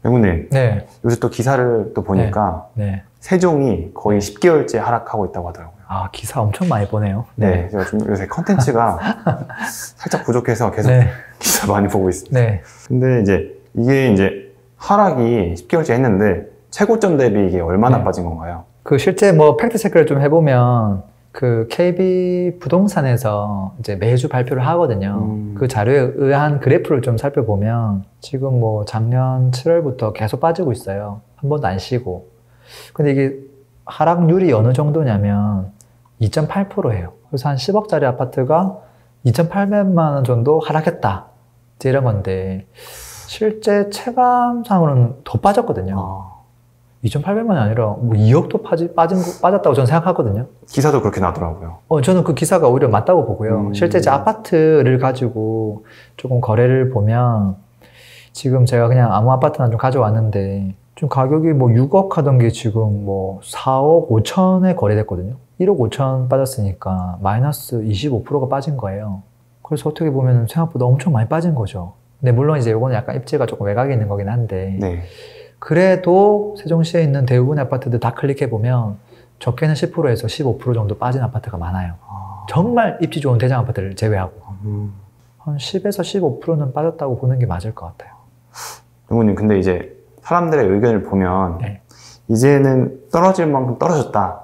영구님, 네. 요새 또 기사를 또 보니까 네. 세종이 거의 10개월째 하락하고 있다고 하더라고요. 아, 기사 엄청 많이 보네요. 네, 제가 좀 요새 컨텐츠가 살짝 부족해서 계속 네. 기사 많이 보고 있습니다. 네. 근데 이게 하락이 10개월째 했는데 최고점 대비 이게 얼마나 네. 빠진 건가요? 그 실제 뭐 팩트 체크를 좀 해보면 그 KB 부동산에서 이제 매주 발표를 하거든요. 그 자료에 의한 그래프를 좀 살펴보면 지금 뭐 작년 7월부터 계속 빠지고 있어요. 한 번도 안 쉬고. 근데 이게 하락률이 어느 정도냐면 2.8%예요. 그래서 한 10억짜리 아파트가 2,800만 원 정도 하락했다. 이런 건데 실제 체감상으로는 더 빠졌거든요. 2,800만이 아니라 뭐 2억도 빠졌다고 저는 생각하거든요. 기사도 그렇게 나더라고요. 저는 그 기사가 오히려 맞다고 보고요. 실제 이제 아파트를 가지고 조금 거래를 보면 지금 제가 그냥 아무 아파트나 좀 가져왔는데 좀 가격이 뭐 6억 하던 게 지금 뭐 4억 5천에 거래됐거든요. 1억 5천 빠졌으니까 마이너스 25%가 빠진 거예요. 그래서 어떻게 보면 생각보다 엄청 많이 빠진 거죠. 근데 물론 이제 이거는 약간 입지가 조금 외곽에 있는 거긴 한데 네. 그래도 세종시에 있는 대부분의 아파트들 다 클릭해보면 적게는 10%에서 15% 정도 빠진 아파트가 많아요. 정말 입지 좋은 대장 아파트를 제외하고 한 10에서 15%는 빠졌다고 보는 게 맞을 것 같아요. 영구님, 근데 이제 사람들의 의견을 보면 네. 이제는 떨어질 만큼 떨어졌다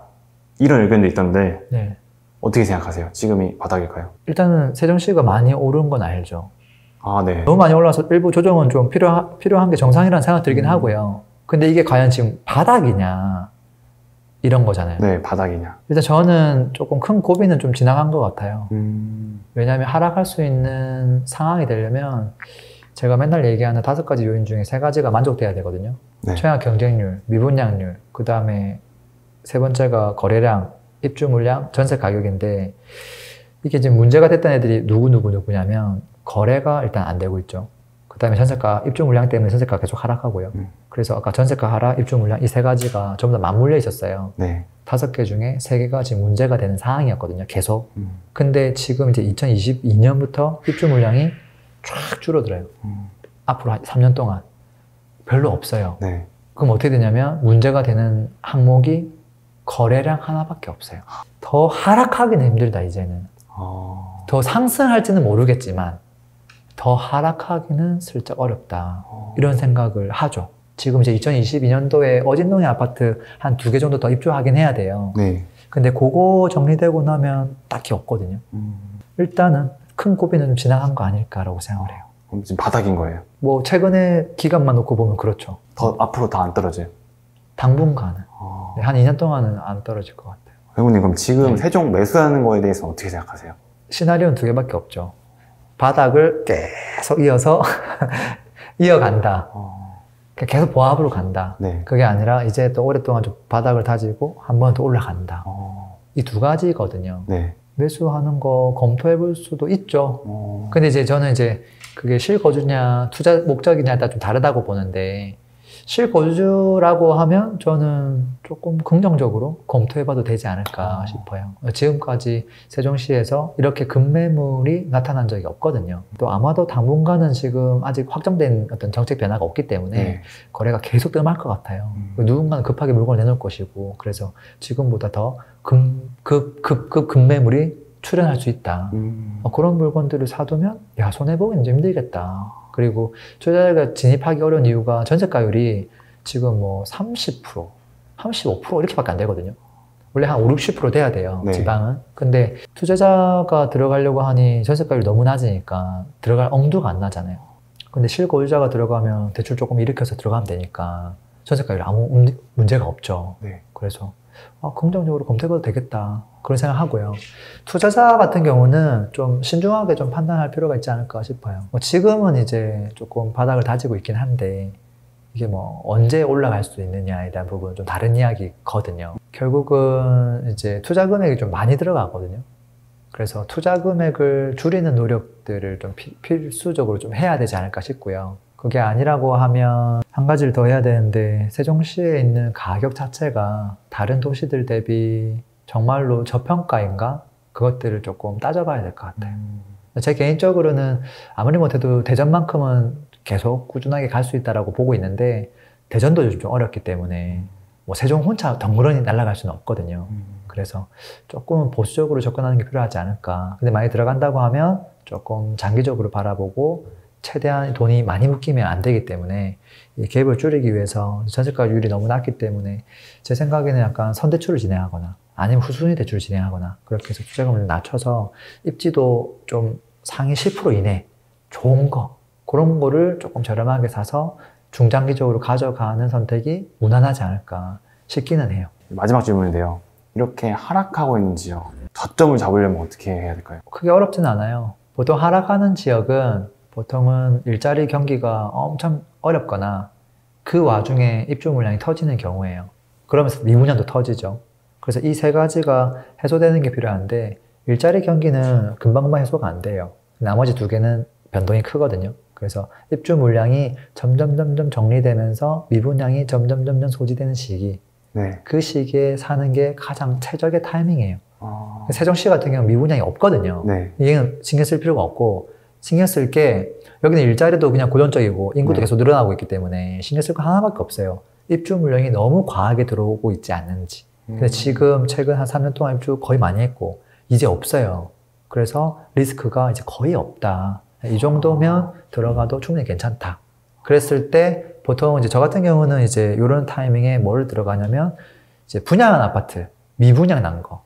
이런 의견도 있던데 네. 어떻게 생각하세요? 지금이 바닥일까요? 일단은 세종시가 많이 오른 건 알죠. 아, 네. 너무 많이 올라서 일부 조정은 좀 필요한 게 정상이라는 생각 들긴 하고요. 근데 이게 과연 지금 바닥이냐 이런 거잖아요. 네, 바닥이냐. 일단 저는 조금 큰 고비는 좀 지나간 것 같아요. 왜냐하면 하락할 수 있는 상황이 되려면 제가 맨날 얘기하는 5가지 요인 중에 3가지가 만족돼야 되거든요. 네. 최악 경쟁률, 미분양률, 그 다음에 3번째가 거래량, 입주 물량, 전세 가격인데 이게 지금 문제가 됐던 애들이 누구냐면 거래가 일단 안 되고 있죠. 그 다음에 전세가, 입주 물량 때문에 전세가가 계속 하락하고요. 그래서 아까 전세가 하락, 입주 물량 이 3가지가 전부 다 맞물려 있었어요. 네. 5개 중에 3개가 지금 문제가 되는 상황이었거든요. 계속. 근데 지금 이제 2022년부터 입주 물량이 쫙 줄어들어요. 앞으로 3년 동안 별로 없어요. 네. 그럼 어떻게 되냐면 문제가 되는 항목이 거래량 하나밖에 없어요. 더 하락하기는 힘들다 이제는. 더 상승할지는 모르겠지만 더 하락하기는 슬쩍 어렵다. 이런 생각을 하죠. 지금 이제 2022년도에 어진동의 아파트 한 2개 정도 더 입주하긴 해야 돼요. 네. 근데 그거 정리되고 나면 딱히 없거든요. 일단은 큰 고비는 좀 지나간 거 아닐까라고 생각을 해요. 그럼 지금 바닥인 거예요? 뭐 최근에 기간만 놓고 보면 그렇죠. 더 앞으로 더 안 떨어져요? 당분간은. 네, 한 2년 동안은 안 떨어질 것 같아요. 영구님, 그럼 지금 네. 세종 매수하는 거에 대해서 어떻게 생각하세요? 시나리오는 2개밖에 없죠. 바닥을 계속 이어서 이어간다. 계속 보합으로 간다. 네. 그게 아니라 이제 또 오랫동안 좀 바닥을 다지고 한 번 더 올라간다. 이 2가지거든요. 네. 매수하는 거 검토해 볼 수도 있죠. 근데 이제 저는 이제 그게 실거주냐 투자 목적이냐에 따라 좀 다르다고 보는데 실거주라고 하면 저는 조금 긍정적으로 검토해봐도 되지 않을까 싶어요. 지금까지 세종시에서 이렇게 급매물이 나타난 적이 없거든요. 또 아마도 당분간은 지금 아직 확정된 어떤 정책 변화가 없기 때문에 네. 거래가 계속 뜸할 것 같아요. 누군가는 급하게 물건을 내놓을 것이고 그래서 지금보다 더 급매물이 출현할 수 있다. 그런 물건들을 사두면 야 손해보기는 좀 힘들겠다. 그리고 투자자가 진입하기 어려운 이유가 전세가율이 지금 뭐 30%, 35% 이렇게밖에 안 되거든요. 원래 한 5, 60% 돼야 돼요. 네. 지방은. 근데 투자자가 들어가려고 하니 전세가율이 너무 낮으니까 들어갈 엄두가 안 나잖아요. 근데 실거주자가 들어가면 대출 조금 일으켜서 들어가면 되니까 전세가율이 아무 문제가 없죠. 네. 그래서 긍정적으로 검토해봐도 되겠다. 그런 생각하고요. 투자자 같은 경우는 좀 신중하게 좀 판단할 필요가 있지 않을까 싶어요. 지금은 이제 조금 바닥을 다지고 있긴 한데 이게 뭐 언제 올라갈 수 있느냐에 대한 부분은 좀 다른 이야기거든요. 결국은 이제 투자 금액이 좀 많이 들어가거든요. 그래서 투자 금액을 줄이는 노력들을 좀 필수적으로 좀 해야 되지 않을까 싶고요. 그게 아니라고 하면 한 가지를 더 해야 되는데 세종시에 있는 가격 자체가 다른 도시들 대비 정말로 저평가인가? 그것들을 조금 따져봐야 될 것 같아요. 제 개인적으로는 아무리 못해도 대전만큼은 계속 꾸준하게 갈 수 있다라고 보고 있는데 대전도 요즘 좀 어렵기 때문에 뭐 세종 혼자 덩그러니 날아갈 수는 없거든요. 그래서 조금 보수적으로 접근하는 게 필요하지 않을까. 근데 많이 들어간다고 하면 조금 장기적으로 바라보고 최대한 돈이 많이 묶이면 안 되기 때문에 이 갭을 줄이기 위해서 전세가율이 너무 낮기 때문에 제 생각에는 약간 선대출을 진행하거나 아니면 후순위 대출을 진행하거나 그렇게 해서 투자금을 낮춰서 입지도 좀 상위 10% 이내 좋은 거 그런 거를 조금 저렴하게 사서 중장기적으로 가져가는 선택이 무난하지 않을까 싶기는 해요. 마지막 질문인데요. 이렇게 하락하고 있는 지역, 저점을 잡으려면 어떻게 해야 될까요? 크게 어렵진 않아요. 보통 하락하는 지역은 보통은 일자리 경기가 엄청 어렵거나 그 와중에 입주 물량이 터지는 경우예요. 그러면서 미분양도 터지죠. 그래서 이 세 가지가 해소되는 게 필요한데 일자리 경기는 금방금방 해소가 안 돼요. 나머지 두 개는 변동이 크거든요. 그래서 입주 물량이 점점 정리되면서 미분양이 점점 소지되는 시기 네. 그 시기에 사는 게 가장 최적의 타이밍이에요. 세종시 같은 경우는 미분양이 없거든요. 네. 이게는 신경 쓸 필요가 없고 신경 쓸 게 여기는 일자리도 그냥 고정적이고 인구도 네. 계속 늘어나고 있기 때문에 신경 쓸 거 하나밖에 없어요. 입주 물량이 너무 과하게 들어오고 있지 않는지. 근데 지금 최근 한 3년 동안 입주 거의 많이 했고 이제 없어요. 그래서 리스크가 이제 거의 없다. 이 정도면 들어가도 충분히 괜찮다. 그랬을 때 보통 이제 저 같은 경우는 이제 이런 타이밍에 뭘 들어가냐면 이제 분양한 아파트, 미분양 난 거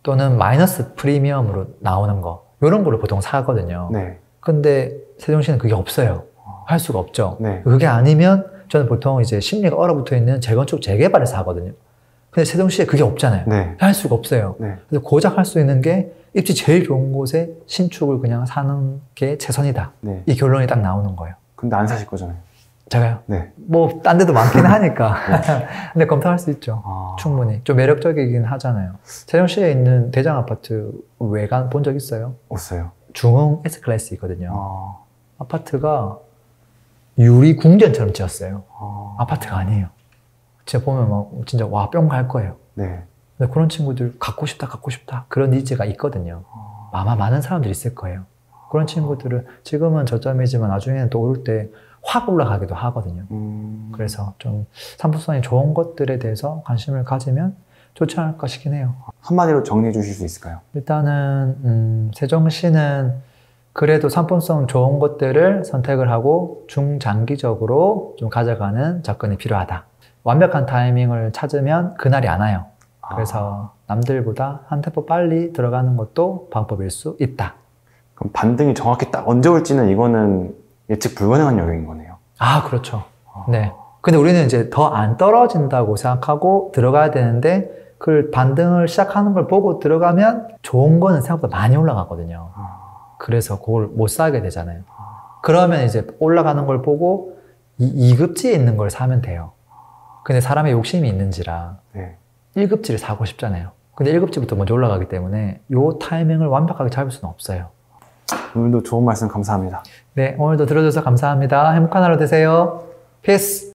또는 마이너스 프리미엄으로 나오는 거 이런 거를 보통 사거든요. 네. 근데 세종시는 그게 없어요. 할 수가 없죠. 네. 그게 아니면 저는 보통 이제 심리가 얼어붙어 있는 재건축 재개발을 사거든요. 근데 세종시에 그게 없잖아요. 네. 할 수가 없어요. 네. 그래서 고작 할 수 있는 게 입지 제일 좋은 곳에 신축을 그냥 사는 게 최선이다. 네. 이 결론이 딱 나오는 거예요. 근데 안 사실 거잖아요. 제가요? 네. 뭐 딴 데도 많긴 하니까. 근데 검토할 수 있죠. 아. 충분히. 좀 매력적이긴 하잖아요. 세종시에 있는 대장 아파트 외관 본 적 있어요? 없어요. 중흥 S클래스 있거든요. 아. 아파트가 유리 궁전처럼 지었어요. 아. 아파트가 아니에요. 진짜 보면 막 진짜 와 뿅 갈 거예요. 네. 근데 그런 친구들 갖고 싶다 그런 니즈가 있거든요. 아마 많은 사람들이 있을 거예요. 그런 친구들은 지금은 저점이지만 나중에는 또 오를 때 확 올라가기도 하거든요. 그래서 좀 상품성이 좋은 것들에 대해서 관심을 가지면 좋지 않을까 싶긴 해요. 한마디로 정리해 주실 수 있을까요? 일단은 세종시는 그래도 상품성 좋은 것들을 선택을 하고 중장기적으로 좀 가져가는 접근이 필요하다. 완벽한 타이밍을 찾으면 그날이 안 와요. 그래서 남들보다 한 템포 빨리 들어가는 것도 방법일 수 있다. 그럼 반등이 정확히 딱 언제 올지는 이거는 예측 불가능한 영역인 거네요. 아, 그렇죠. 네. 근데 우리는 이제 더 안 떨어진다고 생각하고 들어가야 되는데 그 반등을 시작하는 걸 보고 들어가면 좋은 거는 생각보다 많이 올라가거든요. 그래서 그걸 못 사게 되잖아요. 그러면 이제 올라가는 걸 보고 2급지에 있는 걸 사면 돼요. 근데 사람의 욕심이 있는지라 네. 1급지를 사고 싶잖아요. 근데 1급지부터 먼저 올라가기 때문에 이 타이밍을 완벽하게 잡을 수는 없어요. 오늘도 좋은 말씀 감사합니다. 네, 오늘도 들어줘서 감사합니다. 행복한 하루 되세요. 피스!